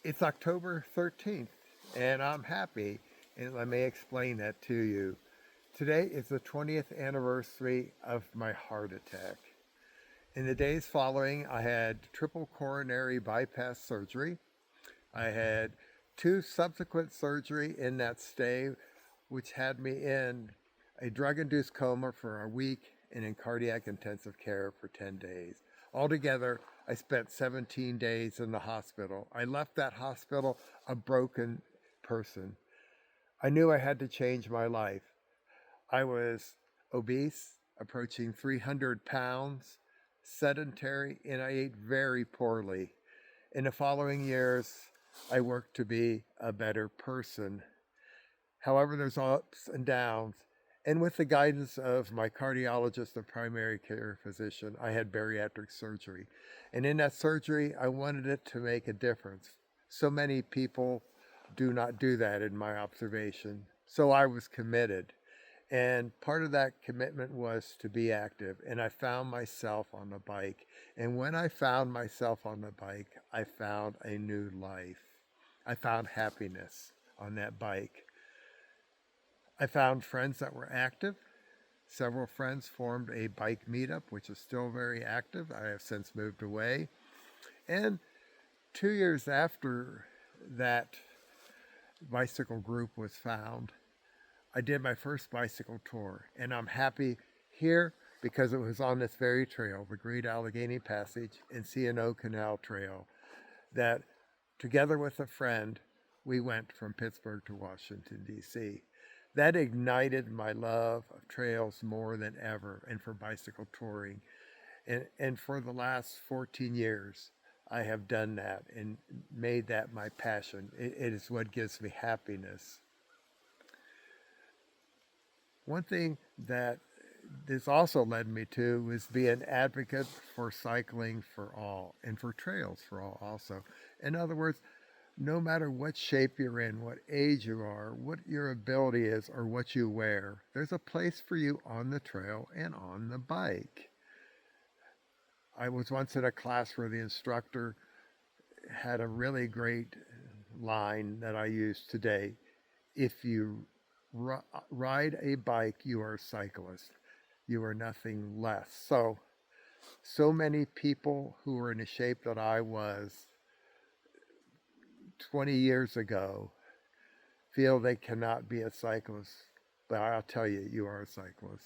It's October 13th, and I'm happy, and let me explain that to you. Today is the 20th anniversary of my heart attack. In the days following, I had triple coronary bypass surgery. I had two subsequent surgery in that stay, which had me in a drug-induced coma for a week and in cardiac intensive care for 10 days. Altogether, I spent 17 days in the hospital. I left that hospital a broken person. I knew I had to change my life. I was obese, approaching 300 pounds, sedentary, and I ate very poorly. In the following years, I worked to be a better person. However, there's ups and downs. And with the guidance of my cardiologist and primary care physician, I had bariatric surgery. And in that surgery, I wanted it to make a difference. So many people do not do that in my observation. So I was committed. And part of that commitment was to be active. And I found myself on the bike. And when I found myself on the bike, I found a new life. I found happiness on that bike. I found friends that were active. Several friends formed a bike meetup, which is still very active. I have since moved away. And 2 years after that bicycle group was found, I did my first bicycle tour. And I'm happy here because it was on this very trail, the Great Allegheny Passage and C&O Canal Trail, that together with a friend, we went from Pittsburgh to Washington, D.C. That ignited my love of trails more than ever and for bicycle touring. And for the last 14 years, I have done that and made that my passion. It is what gives me happiness. One thing that this also led me to was be an advocate for cycling for all and for trails for all also. In other words, no matter what shape you're in, what age you are, what your ability is, or what you wear, there's a place for you on the trail and on the bike. I was once in a class where the instructor had a really great line that I use today. If you ride a bike, you are a cyclist. You are nothing less. So many people who are in the shape that I was 20 years ago feel they cannot be a cyclist, but I'll tell you, you are a cyclist.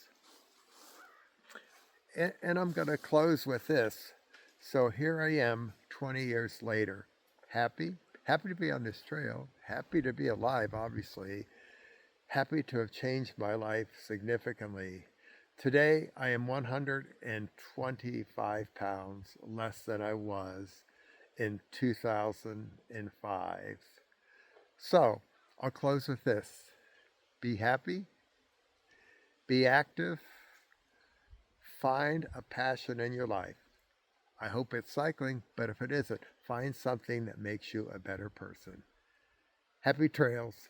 And I'm going to close with this. So here I am 20 years later, happy to be on this trail, happy to be alive, obviously, happy to have changed my life significantly. Today, I am 125 pounds less than I was in 2005. So, I'll close with this. Be happy, be active, find a passion in your life. I hope it's cycling, but if it isn't, find something that makes you a better person. Happy trails.